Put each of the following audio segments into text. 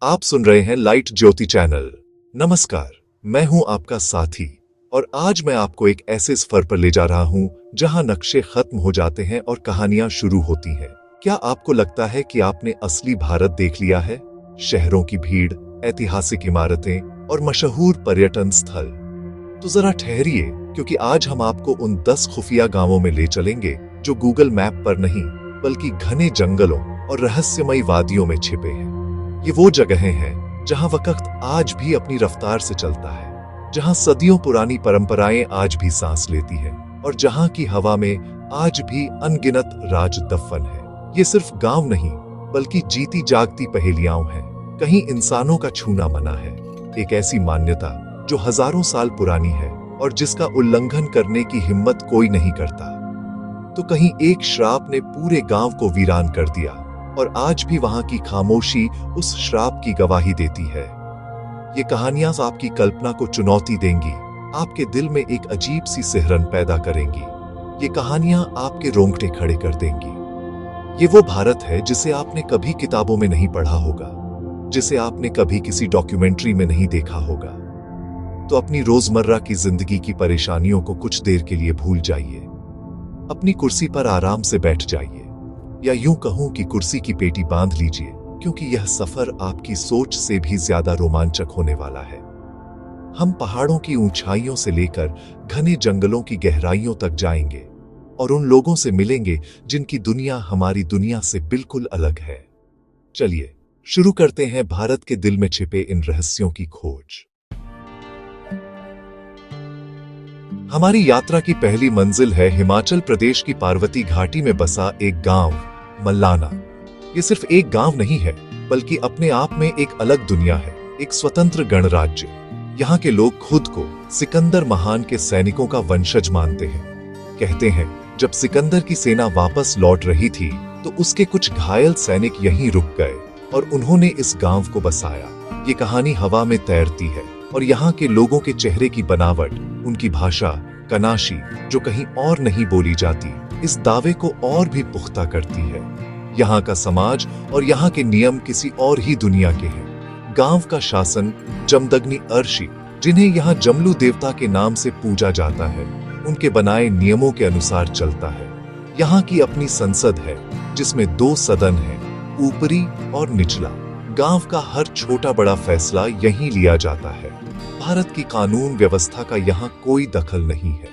आप सुन रहे हैं लाइट ज्योति चैनल। नमस्कार, मैं हूं आपका साथी और आज मैं आपको एक ऐसे सफर पर ले जा रहा हूं जहां नक्शे खत्म हो जाते हैं और कहानियां शुरू होती हैं। क्या आपको लगता है कि आपने असली भारत देख लिया है? शहरों की भीड़, ऐतिहासिक इमारतें और मशहूर पर्यटन स्थल। तो जरा ठहरिए, क्योंकि आज हम आपको उन 10 खुफिया गांवों में ले चलेंगे जो गूगल मैप पर नहीं बल्कि घने जंगलों और रहस्यमयी वादियों में छिपे हैं। ये वो जगहें हैं जहां वक्त आज भी अपनी रफ्तार से चलता है, जहां सदियों पुरानी परंपराएं आज भी सांस लेती हैं और जहां की हवा में आज भी अनगिनत राज दफन है। ये सिर्फ गांव नहीं बल्कि जीती जागती पहेलियां हैं। कहीं इंसानों का छूना मना है, एक ऐसी मान्यता जो हजारों साल पुरानी है और जिसका उल्लंघन करने की हिम्मत कोई नहीं करता। तो कहीं एक श्राप ने पूरे गांव को वीरान कर दिया और आज भी वहां की खामोशी उस श्राप की गवाही देती है। ये कहानियां आपकी कल्पना को चुनौती देंगी, आपके दिल में एक अजीब सी सिहरन पैदा करेंगी। ये कहानियां आपके रोंगटे खड़े कर देंगी। ये वो भारत है जिसे आपने कभी किताबों में नहीं पढ़ा होगा, जिसे आपने कभी किसी डॉक्यूमेंट्री में नहीं देखा होगा। तो अपनी रोजमर्रा की जिंदगी की परेशानियों को कुछ देर के लिए भूल जाइए, अपनी कुर्सी पर आराम से बैठ जाइए, या यूं कहूं कि कुर्सी की पेटी बांध लीजिए, क्योंकि यह सफर आपकी सोच से भी ज्यादा रोमांचक होने वाला है। हम पहाड़ों की ऊंचाइयों से लेकर घने जंगलों की गहराइयों तक जाएंगे और उन लोगों से मिलेंगे जिनकी दुनिया हमारी दुनिया से बिल्कुल अलग है। चलिए शुरू करते हैं भारत के दिल में छिपे इन रहस्यों की खोज। हमारी यात्रा की पहली मंजिल है हिमाचल प्रदेश की पार्वती घाटी में बसा एक गांव, मल्लाना। ये सिर्फ एक गांव नहीं है, बल्कि अपने आप में एक अलग दुनिया है, एक स्वतंत्र गणराज्य। यहाँ के लोग खुद को सिकंदर महान के सैनिकों का वंशज मानते हैं। कहते हैं जब सिकंदर की सेना वापस लौट रही थी तो उसके कुछ घायल सैनिक यहीं रुक गए और उन्होंने इस गांव को बसाया। ये कहानी हवा में तैरती है और यहाँ के लोगों के चेहरे की बनावट, उनकी भाषा कनाशी जो कहीं और नहीं बोली जाती, इस दावे को और भी पुख्ता करती है। यहाँ का समाज और यहाँ के नियम किसी और ही दुनिया के हैं। गांव का शासन जमदग्नि अर्शी, जिन्हें यहाँ जमलू देवता के नाम से पूजा जाता है, उनके बनाए नियमों के अनुसार चलता है। यहाँ की अपनी संसद है जिसमें 2 सदन हैं, ऊपरी और निचला। गांव का हर छोटा बड़ा फैसला यहीं लिया जाता है। भारत की कानून व्यवस्था का यहाँ कोई दखल नहीं है।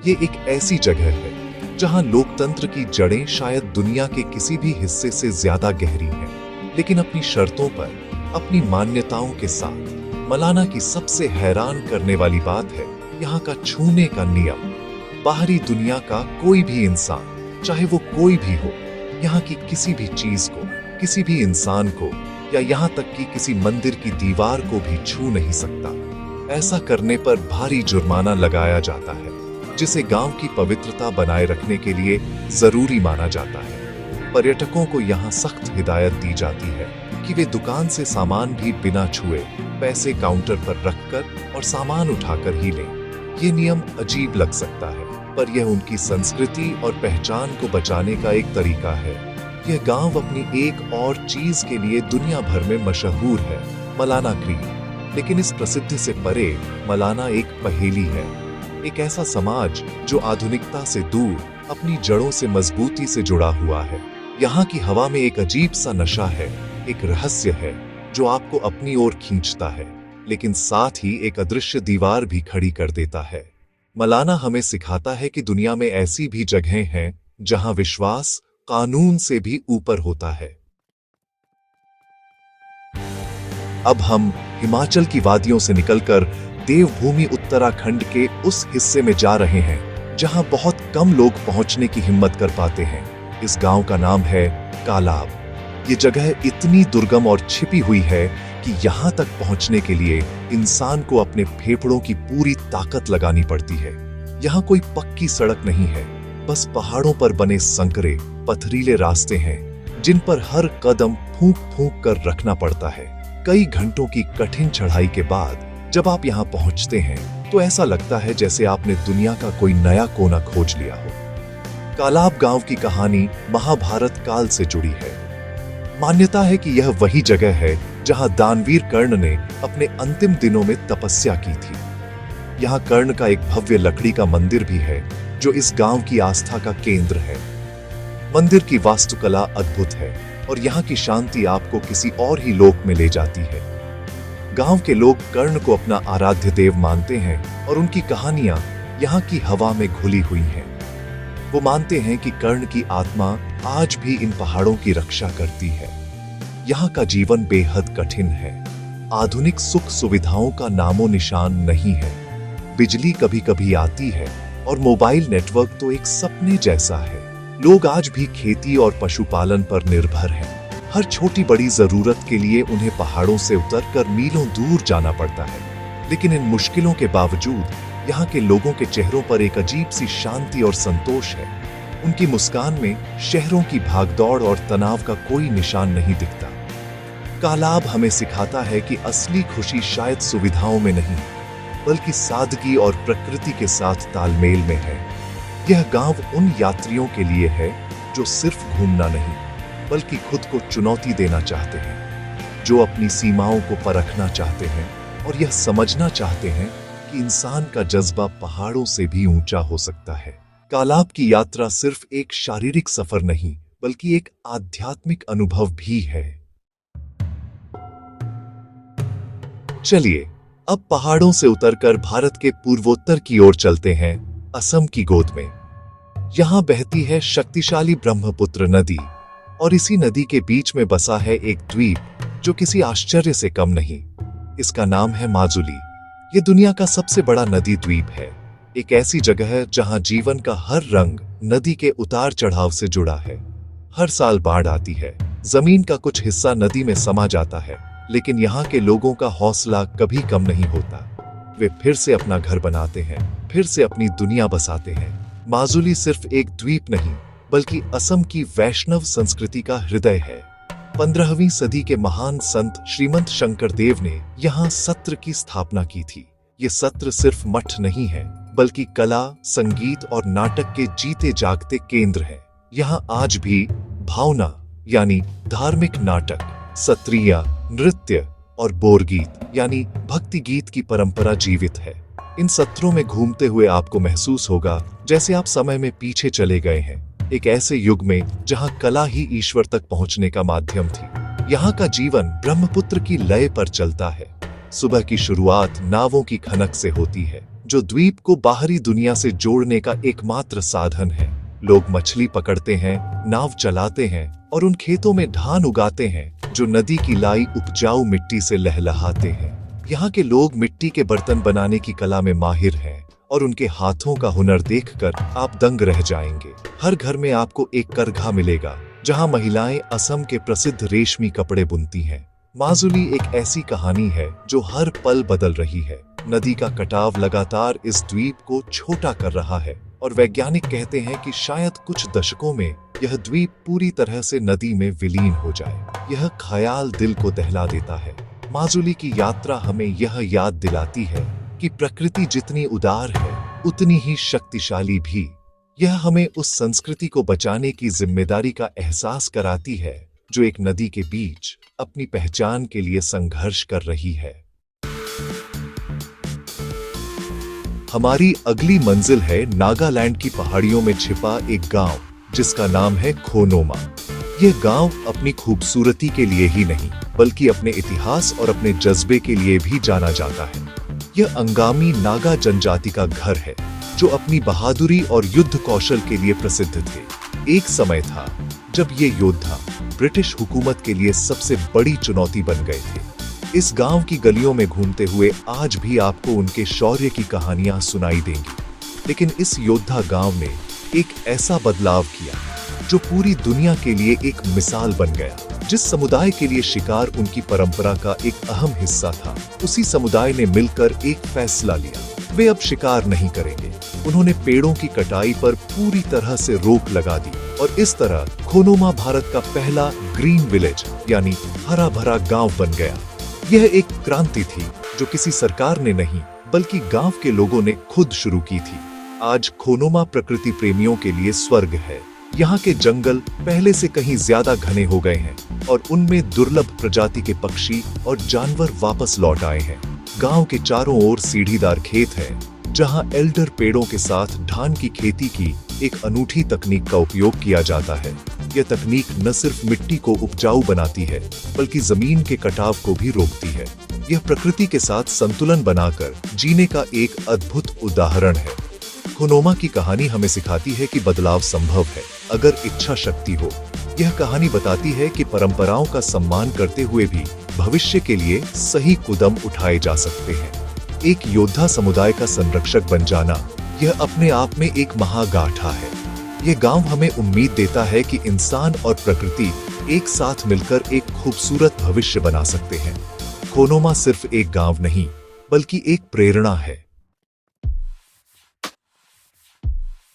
ये एक ऐसी जगह है जहाँ लोकतंत्र की जड़ें शायद दुनिया के किसी भी हिस्से से ज्यादा गहरी हैं, लेकिन अपनी शर्तों पर, अपनी मान्यताओं के साथ। मलाना की सबसे हैरान करने वाली बात है यहाँ का छूने का नियम। बाहरी दुनिया का कोई भी इंसान, चाहे वो कोई भी हो, यहाँ की किसी भी चीज को, किसी भी इंसान को या यहाँ तक कि किसी मंदिर की दीवार को भी छू नहीं सकता। ऐसा करने पर भारी जुर्माना लगाया जाता है, जिसे गांव की पवित्रता बनाए रखने के लिए जरूरी माना जाता है। पर्यटकों को यहाँ सख्त हिदायत दी जाती है कि वे दुकान से सामान भी बिना छुए पैसे काउंटर पर रखकर और सामान उठाकर ही लें। ये नियम अजीब लग सकता है, पर यह उनकी संस्कृति और पहचान को बचाने का एक तरीका है। यह गांव अपनी एक और चीज के लिए दुनिया भर में मशहूर है, मलाना क्रीक। लेकिन इस प्रसिद्धि से परे मलाना एक पहेली है, एक ऐसा समाज जो आधुनिकता से दूर अपनी जड़ों से मजबूती से जुड़ा हुआ है। यहाँ की हवा में एक अजीब सा नशा है, एक रहस्य है जो आपको अपनी ओर खींचता है, लेकिन साथ ही एक अदृश्य दीवार भी खड़ी कर देता है। मलाना हमें सिखाता है कि दुनिया में ऐसी भी जगहें हैं जहाँ विश्वास कानून से भी ऊपर होता है। अब हम हिमाचल की वादियों से निकलकर देवभूमि उत्तराखंड के उस हिस्से में जा रहे हैं जहां बहुत कम लोग पहुंचने की हिम्मत कर पाते हैं। इस गांव का नाम है कालाब। ये जगह इतनी दुर्गम और छिपी हुई है कि यहां तक पहुंचने के लिए इंसान को अपने फेफड़ों की पूरी ताकत लगानी पड़ती है। यहाँ कोई पक्की सड़क नहीं है, बस पहाड़ों पर बने संकरे पथरीले रास्ते हैं जिन पर हर कदम फूंक फूंक कर रखना पड़ता है। कई घंटों की कठिन चढ़ाई के बाद जब आप यहाँ पहुंचते हैं तो ऐसा लगता है जैसे आपने दुनिया का कोई नया कोना खोज लिया हो। कालाब गांव की कहानी महाभारत काल से जुड़ी है। मान्यता है कि यह वही जगह है जहां दानवीर कर्ण ने अपने अंतिम दिनों में तपस्या की थी। यहाँ कर्ण का एक भव्य लकड़ी का मंदिर भी है जो इस गांव की आस्था का केंद्र है। मंदिर की वास्तुकला अद्भुत है और यहाँ की शांति आपको किसी और ही लोक में ले जाती है। गांव के लोग कर्ण को अपना आराध्य देव मानते हैं और उनकी कहानियां यहाँ की हवा में घुली हुई हैं। वो मानते हैं कि कर्ण की आत्मा आज भी इन पहाड़ों की रक्षा करती है। यहाँ का जीवन बेहद कठिन है। आधुनिक सुख सुविधाओं का नामो निशान नहीं है। बिजली कभी कभी आती है और मोबाइल नेटवर्क तो एक सपने जैसा है। लोग आज भी खेती और पशुपालन पर निर्भर हैं। हर छोटी बड़ी जरूरत के लिए उन्हें पहाड़ों से उतरकर मीलों दूर जाना पड़ता है। लेकिन इन मुश्किलों के बावजूद यहाँ के लोगों के चेहरों पर एक अजीब सी शांति और संतोष है। उनकी मुस्कान में शहरों की भागदौड़ और तनाव का कोई निशान नहीं दिखता। कालाब हमें सिखाता है कि असली खुशी शायद सुविधाओं में नहीं, बल्कि सादगी और प्रकृति के साथ तालमेल में है। यह गांव उन यात्रियों के लिए है जो सिर्फ घूमना नहीं, बल्कि खुद को चुनौती देना चाहते हैं, जो अपनी सीमाओं को परखना चाहते हैं और यह समझना चाहते हैं कि इंसान का जज्बा पहाड़ों से भी ऊंचा हो सकता है। कालाब की यात्रा सिर्फ एक शारीरिक सफर नहीं, बल्कि एक आध्यात्मिक अनुभव भी है। चलिए अब पहाड़ों से उतरकर भारत के पूर्वोत्तर की ओर चलते हैं, असम की गोद में। यहां बहती है शक्तिशाली ब्रह्मपुत्र नदी और इसी नदी के बीच में बसा है एक द्वीप जो किसी आश्चर्य से कम नहीं। इसका नाम है माजुली। ये दुनिया का सबसे बड़ा नदी द्वीप है। एक ऐसी जगह है जहां जीवन का हर रंग नदी के उतार चढ़ाव से जुड़ा है। हर साल बाढ़ आती है, जमीन का कुछ हिस्सा नदी में समा जाता है, लेकिन यहाँ के लोगों का हौसला कभी कम नहीं होता। वे फिर से अपना घर बनाते हैं, फिर से अपनी दुनिया बसाते हैं। माजुली सिर्फ एक द्वीप नहीं, बल्कि असम की वैष्णव संस्कृति का हृदय है। 15वीं सदी के महान संत श्रीमंत शंकर देव ने यहाँ सत्र की स्थापना की थी। ये सत्र सिर्फ मठ नहीं है, बल्कि कला, संगीत और नाटक के जीते जागते केंद्र है। यहाँ आज भी भावना यानी धार्मिक नाटक, सत्रिया, नृत्य और बोरगीत यानी भक्ति गीत की परंपरा जीवित है। इन सत्रों में घूमते हुए आपको महसूस होगा जैसे आप समय में पीछे चले गए हैं, एक ऐसे युग में जहां कला ही ईश्वर तक पहुंचने का माध्यम थी। यहाँ का जीवन ब्रह्मपुत्र की लय पर चलता है। सुबह की शुरुआत नावों की खनक से होती है, जो द्वीप को बाहरी दुनिया से जोड़ने का एकमात्र साधन है। लोग मछली पकड़ते हैं, नाव चलाते हैं और उन खेतों में धान उगाते हैं जो नदी की लाई उपजाऊ मिट्टी से लहलहाते हैं। यहाँ के लोग मिट्टी के बर्तन बनाने की कला में माहिर हैं और उनके हाथों का हुनर देखकर आप दंग रह जाएंगे। हर घर में आपको एक करघा मिलेगा जहां महिलाएं असम के प्रसिद्ध रेशमी कपड़े बुनती हैं। माजुली एक ऐसी कहानी है जो हर पल बदल रही है। नदी का कटाव लगातार इस द्वीप को छोटा कर रहा है और वैज्ञानिक कहते हैं कि शायद कुछ दशकों में यह द्वीप पूरी तरह से नदी में विलीन हो जाए। यह ख्याल दिल को दहला देता है। माजुली की यात्रा हमें यह याद दिलाती है कि प्रकृति जितनी उदार है, उतनी ही शक्तिशाली भी। यह हमें उस संस्कृति को बचाने की जिम्मेदारी का एहसास कराती है जो एक नदी के बीच अपनी पहचान के लिए संघर्ष कर रही है। हमारी अगली मंजिल है नागालैंड की पहाड़ियों में छिपा एक गांव जिसका नाम है खोनोमा। यह गांव अपनी खूबसूरती के लिए ही नहीं, बल्कि अपने इतिहास और अपने जज्बे के लिए भी जाना जाता है। यह अंगामी नागा जनजाति का घर है जो अपनी बहादुरी और युद्ध कौशल के लिए प्रसिद्ध थे। एक समय था जब ये योद्धा ब्रिटिश हुकूमत के लिए सबसे बड़ी चुनौती बन गए थे। इस गांव की गलियों में घूमते हुए आज भी आपको उनके शौर्य की कहानियां सुनाई देंगी। लेकिन इस योद्धा गांव ने एक ऐसा बदलाव किया जो पूरी दुनिया के लिए एक मिसाल बन गया। जिस समुदाय के लिए शिकार उनकी परंपरा का एक अहम हिस्सा था, उसी समुदाय ने मिलकर एक फैसला लिया। वे अब शिकार नहीं करेंगे। उन्होंने पेड़ों की कटाई पर पूरी तरह से रोक लगा दी और इस तरह खोनोमा भारत का पहला ग्रीन विलेज यानी हरा भरा गांव बन गया। यह एक क्रांति थी जो किसी सरकार ने नहीं, बल्कि गांव के लोगों ने खुद शुरू की थी। आज खोनोमा प्रकृति प्रेमियों के लिए स्वर्ग है। यहाँ के जंगल पहले से कहीं ज्यादा घने हो गए हैं और उनमें दुर्लभ प्रजाति के पक्षी और जानवर वापस लौट आए हैं। गांव के चारों ओर सीढ़ीदार खेत हैं, जहां एल्डर पेड़ों के साथ धान की खेती की एक अनूठी तकनीक का उपयोग किया जाता है। यह तकनीक न सिर्फ मिट्टी को उपजाऊ बनाती है, बल्कि जमीन के कटाव को भी रोकती है। यह प्रकृति के साथ संतुलन बनाकर जीने का एक अद्भुत उदाहरण है। खुनोमा की कहानी हमें सिखाती है कि बदलाव संभव है, अगर इच्छा शक्ति हो। यह कहानी बताती है कि परंपराओं का सम्मान करते हुए भी भविष्य के लिए सही कदम उठाए जा सकते हैं। एक योद्धा समुदाय का संरक्षक बन जाना, यह अपने आप में एक महागाथा है। यह गांव हमें उम्मीद देता है कि इंसान और प्रकृति एक साथ मिलकर एक खूबसूरत भविष्य बना सकते हैं। खुनोमा सिर्फ एक गांव नहीं, बल्कि एक प्रेरणा है।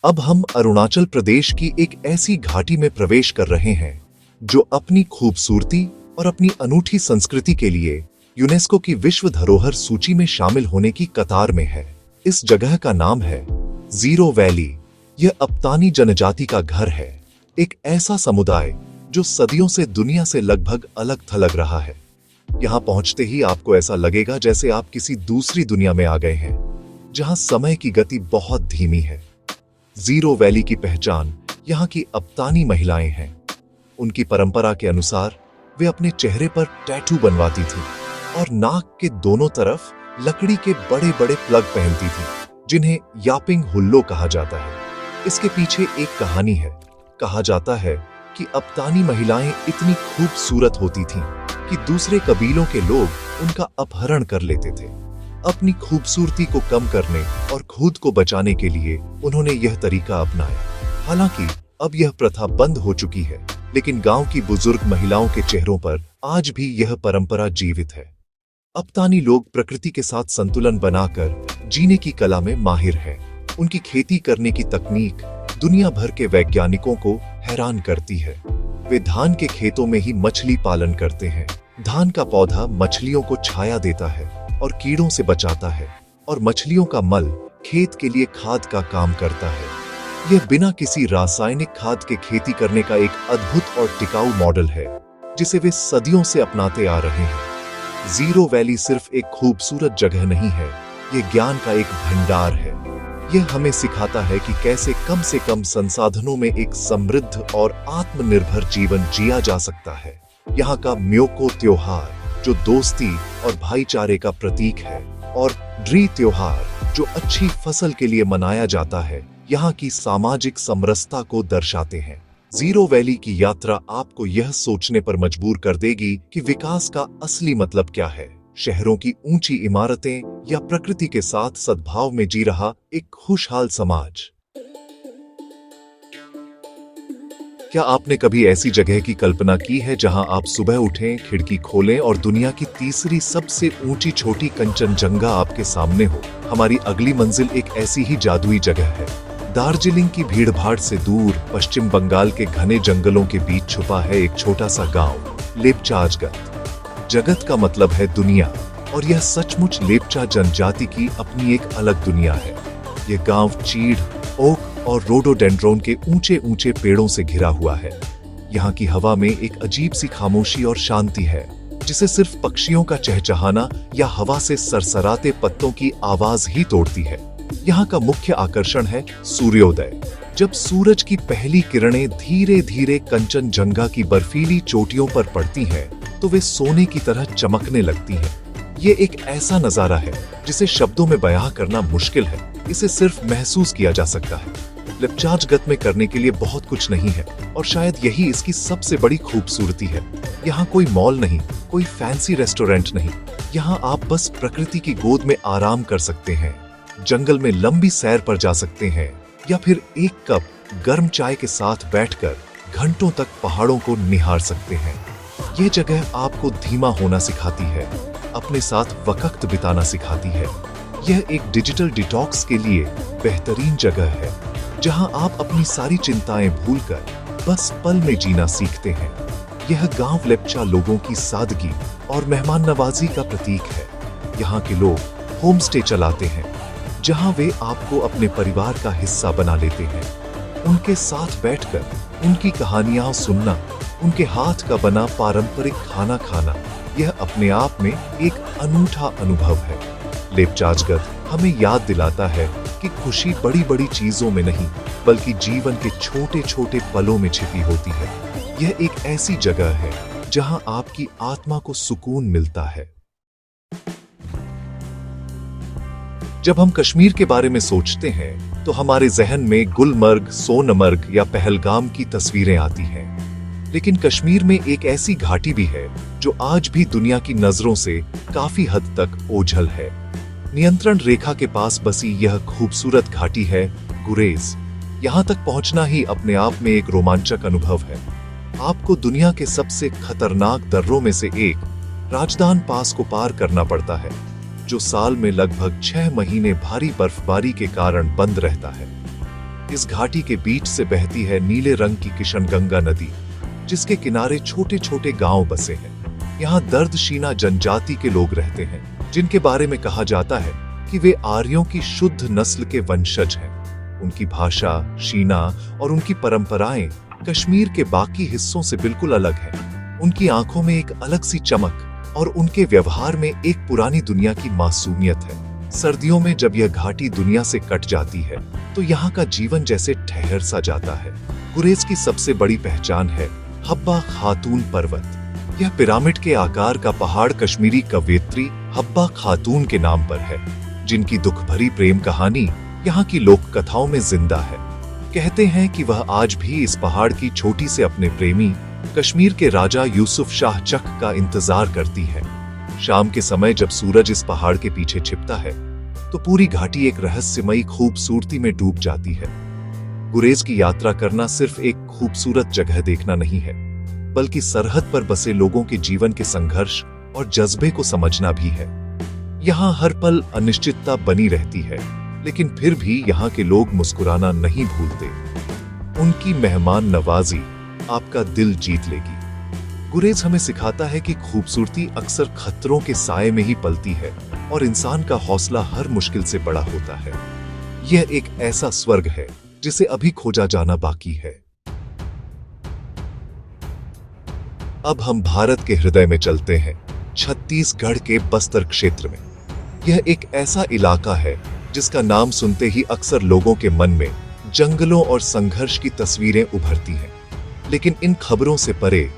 अब हम अरुणाचल प्रदेश की एक ऐसी घाटी में प्रवेश कर रहे हैं जो अपनी खूबसूरती और अपनी अनूठी संस्कृति के लिए यूनेस्को की विश्व धरोहर सूची में शामिल होने की कतार में है। इस जगह का नाम है जीरो वैली। यह अपतानी जनजाति का घर है, एक ऐसा समुदाय जो सदियों से दुनिया से लगभग अलग थलग रहा है। यहाँ पहुंचते ही आपको ऐसा लगेगा जैसे आप किसी दूसरी दुनिया में आ गए हैं, जहां समय की गति बहुत धीमी है। जीरो वैली की पहचान यहाँ की अपतानी महिलाएं हैं। उनकी परंपरा के अनुसार वे अपने चेहरे पर टैटू बनवाती थीं और नाक के दोनों तरफ लकड़ी के बड़े बड़े प्लग पहनती थीं, जिन्हें यापिंग हुल्लो कहा जाता है। इसके पीछे एक कहानी है। कहा जाता है कि अपतानी महिलाएं इतनी खूबसूरत होती थीं कि दूसरे कबीलों के लोग उनका अपहरण कर लेते थे। अपनी खूबसूरती को कम करने और खुद को बचाने के लिए उन्होंने यह तरीका अपनाया। हालांकि अब यह प्रथा बंद हो चुकी है, लेकिन गांव की बुजुर्ग महिलाओं के चेहरों पर आज भी यह परंपरा जीवित है। अपतानी लोग प्रकृति के साथ संतुलन बनाकर जीने की कला में माहिर हैं। उनकी खेती करने की तकनीक दुनिया भर के वैज्ञानिकों को हैरान करती है। वे धान के खेतों में ही मछली पालन करते हैं। धान का पौधा मछलियों को छाया देता है और कीड़ों से बचाता है, और मछलियों का मल खेत के लिए खाद का काम करता है। यह बिना किसी रासायनिक खाद के खेती करने का एक अद्भुत और टिकाऊ मॉडल है, जिसे वे सदियों से अपनाते आ रहे हैं। जीरो वैली सिर्फ एक खूबसूरत जगह नहीं है, यह ज्ञान का एक भंडार है। यह हमें सिखाता है कि कैसे कम से कम संसाधनों में एक समृद्ध और आत्मनिर्भर जीवन जिया जा सकता है। यहाँ का म्योको त्योहार, जो दोस्ती और भाईचारे का प्रतीक है, और ड्री त्योहार, जो अच्छी फसल के लिए मनाया जाता है, यहाँ की सामाजिक समरसता को दर्शाते हैं। जीरो वैली की यात्रा आपको यह सोचने पर मजबूर कर देगी कि विकास का असली मतलब क्या है। शहरों की ऊंची इमारतें या प्रकृति के साथ सद्भाव में जी रहा एक खुशहाल समाज। क्या आपने कभी ऐसी जगह की कल्पना की है जहां आप सुबह उठें, खिड़की खोलें और दुनिया की तीसरी सबसे ऊंची छोटी कंचनजंगा आपके सामने हो? हमारी अगली मंजिल एक ऐसी ही जादुई जगह है। दार्जिलिंग की भीड़भाड़ से दूर पश्चिम बंगाल के घने जंगलों के बीच छुपा है एक छोटा सा गांव, लेपचाजगत। जगत का मतलब है दुनिया, और यह सचमुच लेपचा जनजाति की अपनी एक अलग दुनिया है। यह गांव चीड़, ओक और रोडोडेंड्रोन के ऊंचे ऊंचे पेड़ों से घिरा हुआ है। यहाँ की हवा में एक अजीब सी खामोशी और शांति है, जिसे सिर्फ पक्षियों का चहचहाना या हवा से सरसराते पत्तों की आवाज ही तोड़ती है। यहाँ का मुख्य आकर्षण है सूर्योदय। जब सूरज की पहली किरणें धीरे धीरे कंचनजंगा की बर्फीली चोटियों पर पड़ती हैं, तो वे सोने की तरह चमकने लगती हैं। ये एक ऐसा नजारा है जिसे शब्दों में बयां करना मुश्किल है, इसे सिर्फ महसूस किया जा सकता है। लेपचाजगत में करने के लिए बहुत कुछ नहीं है, और शायद यही इसकी सबसे बड़ी खूबसूरती है। यहाँ कोई मॉल नहीं, कोई फैंसी रेस्टोरेंट नहीं। यहाँ आप बस प्रकृति की गोद में आराम कर सकते हैं, जंगल में लंबी सैर पर जा सकते हैं, या फिर एक कप गर्म चाय के साथ बैठकर घंटों तक पहाड़ों को निहार सकते हैं। ये जगह आपको धीमा होना सिखाती है, अपने साथ वक्त बिताना सिखाती है। यह एक डिजिटल डिटॉक्स के लिए बेहतरीन जगह है, जहां आप अपनी सारी चिंताएं भूलकर बस पल में जीना सीखते हैं। यह गांव लेपचा लोगों की सादगी और मेहमान नवाजी का प्रतीक है। यहाँ के लोग होम स्टे चलाते हैं, जहां वे आपको अपने परिवार का हिस्सा बना लेते हैं। उनके साथ बैठकर उनकी कहानियां सुनना, उनके हाथ का बना पारंपरिक खाना खाना, यह अपने आप में एक अनूठा अनुभव है। लेपचाजगद हमें याद दिलाता है कि खुशी बड़ी बड़ी चीजों में नहीं, बल्कि जीवन के छोटे छोटे पलों में छिपी होती है। यह एक ऐसी जगह है जहां आपकी आत्मा को सुकून मिलता है। जब हम कश्मीर के बारे में सोचते हैं तो हमारे जहन में गुलमर्ग, सोनमर्ग या पहलगाम की तस्वीरें आती हैं। लेकिन कश्मीर में एक ऐसी घाटी भी है जो आज भी दुनिया की नजरों से काफी हद तक ओझल है। नियंत्रण रेखा के पास बसी यह खूबसूरत घाटी है गुरेज। यहाँ तक पहुंचना ही अपने आप में एक रोमांचक अनुभव है। आपको दुनिया के सबसे खतरनाक दर्रों में से एक राजदान पास को पार करना पड़ता है, जो साल में लगभग 6 महीने भारी बर्फबारी के कारण बंद रहता है। इस घाटी के बीच से बहती है नीले रंग की किशनगंगा नदी, जिसके किनारे छोटे छोटे गांव बसे हैं। यहाँ दर्दशीना जनजाति के लोग रहते हैं, जिनके बारे में कहा जाता है कि वे आर्यों की शुद्ध नस्ल के वंशज हैं। उनकी भाषा, शीना और उनकी परंपराएं कश्मीर के बाकी हिस्सों से बिल्कुल अलग हैं। उनकी आंखों में एक अलग सी चमक और उनके व्यवहार में एक पुरानी दुनिया की मासूमियत है। सर्दियों में जब यह घाटी दुनिया से कट जाती है तो यहाँ का जीवन जैसे ठहर सा जाता है। गुरेज की सबसे बड़ी पहचान है हब्बा खातून पर्वत। यह पिरामिड के आकार का पहाड़ कश्मीरी कवयित्री हब्बा खातून के नाम पर है, जिनकी दुख भरी प्रेम कहानी यहाँ की लोक कथाओं में जिंदा है। कहते हैं कि वह आज भी इस पहाड़ की चोटी से अपने प्रेमी कश्मीर के राजा यूसुफ शाह चक का इंतजार करती है। शाम के समय जब सूरज इस पहाड़ के पीछे छिपता है तो पूरी घाटी एक रहस्यमयी खूबसूरती में डूब जाती है। गुरेज की यात्रा करना सिर्फ एक खूबसूरत जगह देखना नहीं है, बल्कि सरहद पर बसे लोगों के जीवन के संघर्ष और जज्बे को समझना भी है। यहाँ हर पल अनिश्चितता बनी रहती है, लेकिन फिर भी यहाँ के लोग मुस्कुराना नहीं भूलते। उनकी मेहमान नवाजी आपका दिल जीत लेगी। गुरेज हमें सिखाता है कि खूबसूरती अक्सर खतरों के साए में ही पलती है और इंसान का हौसला हर मुश्किल से बड़ा होता है। यह एक ऐसा स्वर्ग है जिसे अभी खोजा जाना बाकी है। अब हम भारत के हृदय में चलते हैं, छत्तीसगढ़ के बस्तर क्षेत्र में। यह एक ऐसा इलाका है जिसका नाम सुनते ही अक्सर लोगों के मन में जंगलों और संघर्ष की तस्वीरें उभरती हैं। लेकिन इन खबरों से परे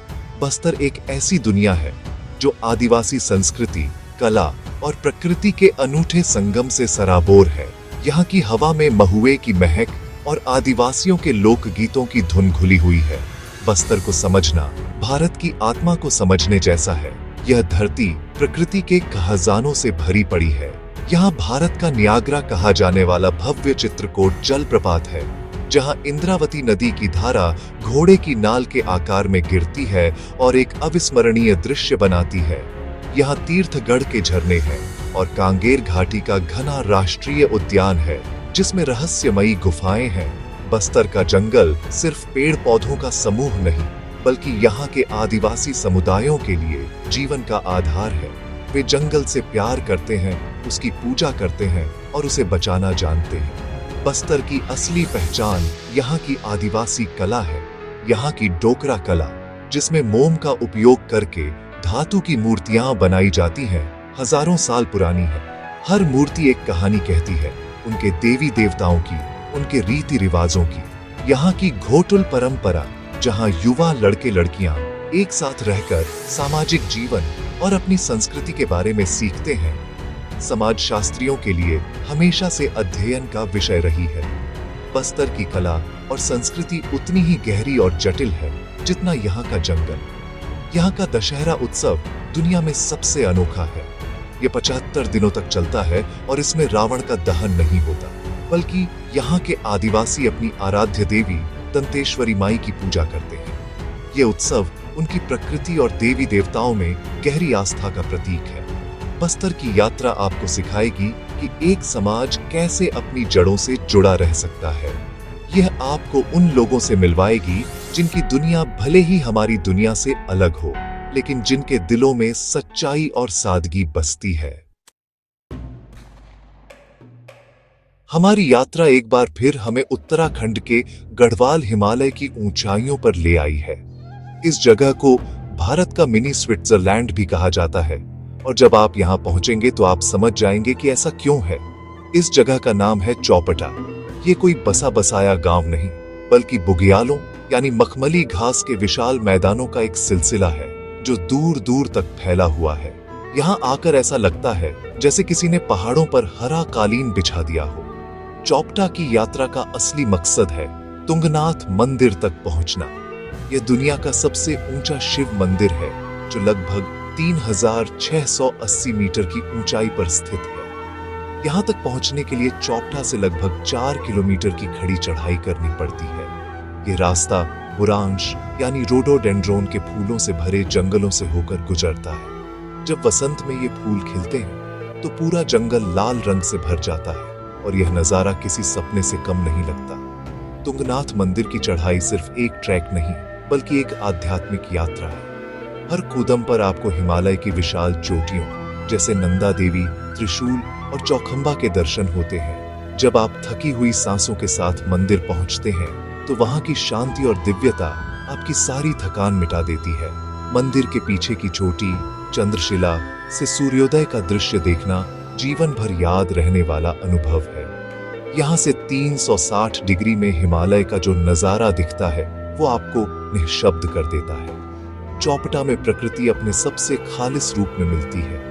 बस्तर एक ऐसी दुनिया है जो आदिवासी संस्कृति, कला और प्रकृति के अनूठे संगम से सराबोर है। यहाँ की हवा में महुए की महक और आदिवासियों के लोकगीतों की धुन घुली हुई है। बस्तर को समझना भारत की आत्मा को समझने जैसा है। यह धरती प्रकृति के खजानों से भरी पड़ी है। यहाँ भारत का नियाग्रा कहा जाने वाला भव्य चित्रकूट जलप्रपात है, जहाँ इंद्रावती नदी की धारा घोड़े की नाल के आकार में गिरती है और एक अविस्मरणीय दृश्य बनाती है। यहाँ तीर्थगढ़ के झरने हैं और कांगेर घाटी का घना राष्ट्रीय उद्यान है, जिसमें रहस्यमयी गुफाएं हैं। बस्तर का जंगल सिर्फ पेड़ पौधों का समूह नहीं, बल्कि यहाँ के आदिवासी समुदायों के लिए जीवन का आधार है। वे जंगल से प्यार करते हैं, उसकी पूजा करते हैं और उसे बचाना जानते हैं। बस्तर की असली पहचान यहाँ की आदिवासी कला है। यहाँ की डोकरा कला, जिसमें मोम का उपयोग करके धातु की मूर्तियां बनाई जाती हैं, हजारों साल पुरानी है। हर मूर्ति एक कहानी कहती है, उनके देवी देवताओं की, उनके रीति रिवाजों की। यहाँ की घोटुल परंपरा, जहाँ युवा लड़के लड़कियां एक साथ रहकर सामाजिक जीवन और अपनी संस्कृति के बारे में सीखते हैं, समाज शास्त्रियों के लिए हमेशा से अध्ययन का विषय रही है। बस्तर की कला और संस्कृति उतनी ही गहरी और जटिल है जितना यहाँ का जंगल। यहाँ का दशहरा उत्सव दुनिया में सबसे अनोखा है। ये 75 दिनों तक चलता है और इसमें रावण का दहन नहीं होता, बल्कि यहाँ के आदिवासी अपनी आराध्य देवी दंतेश्वरी माई की पूजा करते हैं। ये उत्सव उनकी प्रकृति और देवी देवताओं में गहरी आस्था का प्रतीक है। बस्तर की यात्रा आपको सिखाएगी कि एक समाज कैसे अपनी जड़ों से जुड़ा रह सकता है। यह आपको उन लोगों से मिलवाएगी जिनकी दुनिया भले ही हमारी दुनिया से अलग हो, लेकिन जिनके दिलों में सच्चाई और सादगी बसती है। हमारी यात्रा एक बार फिर हमें उत्तराखंड के गढ़वाल हिमालय की ऊंचाइयों पर ले आई है। इस जगह को भारत का मिनी स्विट्जरलैंड भी कहा जाता है, और जब आप यहाँ पहुंचेंगे तो आप समझ जाएंगे कि ऐसा क्यों है। इस जगह का नाम है चौपटा। ये कोई बसा बसाया गांव नहीं, बल्कि बुग्यालों यानी मखमली घास के विशाल मैदानों का एक सिलसिला है जो दूर दूर तक फैला हुआ है। यहाँ आकर ऐसा लगता है जैसे किसी ने पहाड़ों पर हरा कालीन बिछा दिया हो। चौपटा की यात्रा का असली मकसद है तुंगनाथ मंदिर तक पहुंचना। यह दुनिया का सबसे ऊंचा शिव मंदिर है जो लगभग 3680 मीटर की ऊंचाई पर स्थित है। यहाँ तक पहुंचने के लिए चौपटा से लगभग 4 किलोमीटर की खड़ी चढ़ाई करनी पड़ती है। ये रास्ता बुरांश यानी रोडोडेंड्रोन के फूलों से भरे जंगलों से होकर गुजरता है। जब वसंत में ये फूल खिलते हैं तो पूरा जंगल लाल रंग से भर जाता है और यह नजारा किसी सपने से कम नहीं लगता। तुंगनाथ मंदिर की चढ़ाई सिर्फ एक ट्रैक नहीं, बल्कि एक आध्यात्मिक यात्रा है। हर कूदम पर आपको हिमालय की विशाल चोटियों जैसे नंदा देवी, त्रिशूल और चौखंबा के दर्शन होते हैं। जब आप थकी हुई सांसों के साथ मंदिर पहुंचते हैं तो वहां की शांति और दिव्यता आपकी सारी थकान मिटा देती है। मंदिर के पीछे की चोटी चंद्रशिला से सूर्योदय का दृश्य देखना जीवन भर याद रहने वाला अनुभव है। यहाँ से 360 डिग्री में हिमालय का जो नजारा दिखता है वो आपको निःशब्द कर देता है। चौपटा में प्रकृति अपने सबसे खालिस रूप में मिलती है।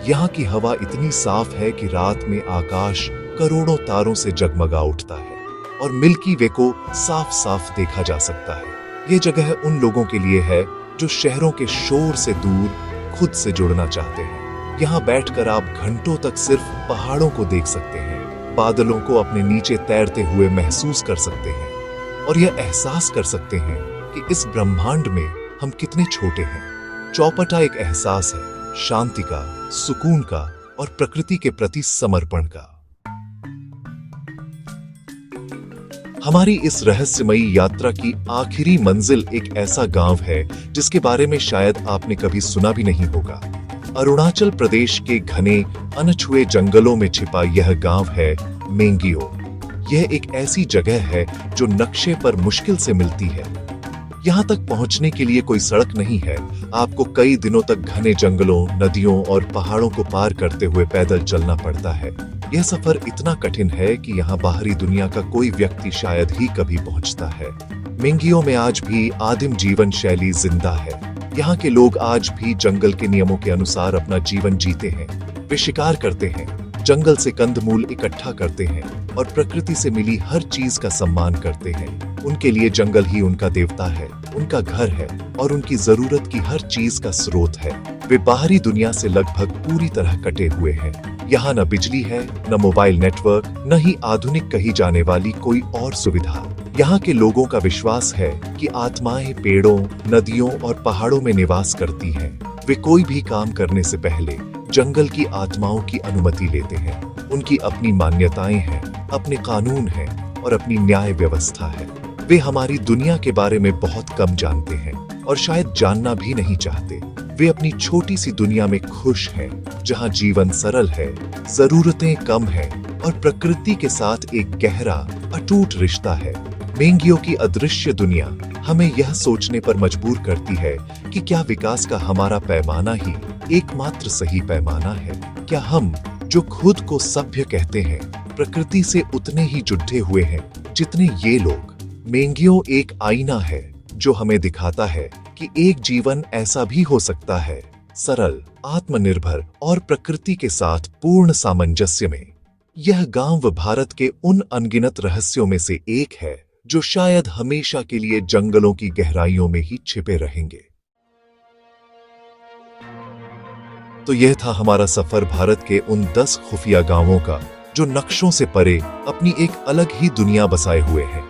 यहाँ की हवा इतनी साफ है कि रात में आकाश करोड़ों तारों से जगमगा उठता है और मिल्की वे को साफ साफ देखा जा सकता है। ये जगह उन लोगों के लिए है जो शहरों के शोर से दूर खुद से जुड़ना चाहते हैं। यहाँ बैठकर आप घंटों तक सिर्फ पहाड़ों को देख सकते हैं, बादलों को अपने नीचे तैरते हुए महसूस कर सकते हैं और यह एहसास कर सकते हैं कि इस ब्रह्मांड में हम कितने छोटे हैं। चौपटा एक एहसास है शांति का, सुकून का और प्रकृति के प्रति समर्पण का। हमारी इस रहस्यमयी यात्रा की आखिरी मंजिल एक ऐसा गांव है जिसके बारे में शायद आपने कभी सुना भी नहीं होगा। अरुणाचल प्रदेश के घने अनछुए जंगलों में छिपा यह गांव है मेंगियो। यह एक ऐसी जगह है जो नक्शे पर मुश्किल से मिलती है। यहाँ तक पहुँचने के लिए कोई सड़क नहीं है। आपको कई दिनों तक घने जंगलों, नदियों और पहाड़ों को पार करते हुए पैदल चलना पड़ता है। यह सफर इतना कठिन है कि यहाँ बाहरी दुनिया का कोई व्यक्ति शायद ही कभी पहुँचता है। मेंगियो में आज भी आदिम जीवन शैली जिंदा है। यहाँ के लोग आज भी जंगल के नियमों के अनुसार अपना जीवन जीते हैं। वे शिकार करते हैं, जंगल से कंदमूल इकट्ठा करते हैं और प्रकृति से मिली हर चीज का सम्मान करते हैं। उनके लिए जंगल ही उनका देवता है, उनका घर है और उनकी जरूरत की हर चीज का स्रोत है। वे बाहरी दुनिया से लगभग पूरी तरह कटे हुए हैं। यहाँ न बिजली है, न मोबाइल नेटवर्क, न ही आधुनिक कही जाने वाली कोई और सुविधा। यहाँ के लोगों का विश्वास है कि आत्माएं पेड़ों, नदियों और पहाड़ों में निवास करती हैं। वे कोई भी काम करने से पहले जंगल की आत्माओं की अनुमति लेते हैं। उनकी अपनी मान्यताएं हैं, अपने कानून हैं और अपनी न्याय व्यवस्था है। वे हमारी दुनिया के बारे में बहुत कम जानते हैं और शायद जानना भी नहीं चाहते। वे अपनी छोटी सी दुनिया में खुश हैं, जहां जीवन सरल है, जरूरतें कम हैं और प्रकृति के साथ एक गहरा, अटूट रिश्ता है। मेंगियो की अदृश्य दुनिया हमें यह सोचने पर मजबूर करती है कि क्या विकास का हमारा पैमाना ही एकमात्र सही पैमाना है? क्या हम, जो खुद को सभ्य कहते हैं, प्रकृति से उतने ही जुड़े हुए हैं जितने ये लोग? मेंगियो एक आईना है जो हमें दिखाता है कि एक जीवन ऐसा भी हो सकता है, सरल, आत्मनिर्भर और प्रकृति के साथ पूर्ण सामंजस्य में। यह गांव भारत के उन अनगिनत रहस्यों में से एक है जो शायद हमेशा के लिए जंगलों की गहराइयों में ही छिपे रहेंगे। तो यह था हमारा सफर भारत के उन 10 खुफिया गांवों का जो नक्शों से परे अपनी एक अलग ही दुनिया बसाए हुए हैं।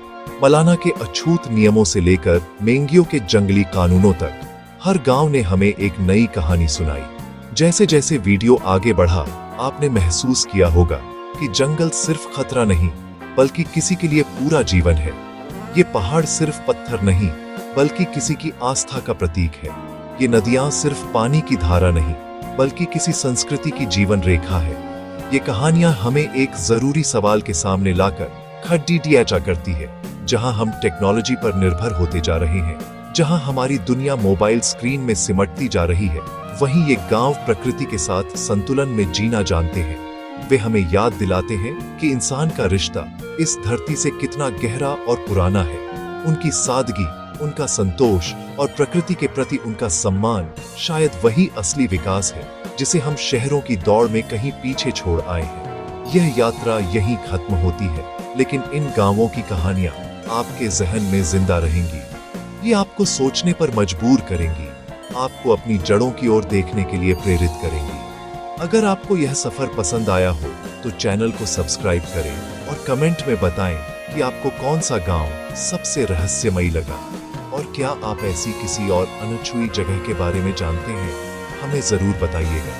मलाना के अछूत नियमों से लेकर मेंगियो के जंगली कानूनों तक, हर गांव ने हमें एक नई कहानी सुनाई। जैसे जैसे वीडियो आगे बढ़ा, आपने महसूस किया होगा कि जंगल सिर्फ खतरा नहीं, बल्कि किसी के लिए पूरा जीवन है। ये पहाड़ सिर्फ पत्थर नहीं, बल्कि किसी की आस्था का प्रतीक है। ये नदियां सिर्फ पानी की धारा नहीं, बल्कि किसी संस्कृति की जीवन रेखा है। ये कहानियां हमें एक जरूरी सवाल के सामने लाकर खड़ी दिया करती है, जहां हम टेक्नोलॉजी पर निर्भर होते जा रहे हैं, जहां हमारी दुनिया मोबाइल स्क्रीन में सिमटती जा रही है, वहीं ये गांव प्रकृति के साथ संतुलन में जीना जानते हैं। वे हमें याद दिलाते हैं कि इंसान का रिश्ता इस धरती से कितना गहरा और पुराना है। उनकी सादगी, उनका संतोष और प्रकृति के प्रति उनका सम्मान शायद वही असली विकास है जिसे हम शहरों की दौड़ में कहीं पीछे छोड़ आए हैं। यह यात्रा यहीं खत्म होती है, लेकिन इन गांवों की कहानियां आपके जहन में जिंदा रहेंगी। ये आपको सोचने पर मजबूर करेंगी, आपको अपनी जड़ों की ओर देखने के लिए प्रेरित करेंगी। अगर आपको यह सफर पसंद आया हो तो चैनल को सब्सक्राइब करें और कमेंट में बताएं कि आपको कौन सा गांव सबसे रहस्यमयी लगा, और क्या आप ऐसी किसी और अनछुई जगह के बारे में जानते हैं? हमें जरूर बताइएगा।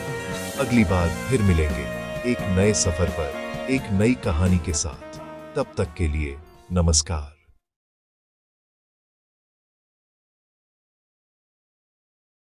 अगली बार फिर मिलेंगे एक नए सफर पर, एक नई कहानी के साथ। तब तक के लिए नमस्कार।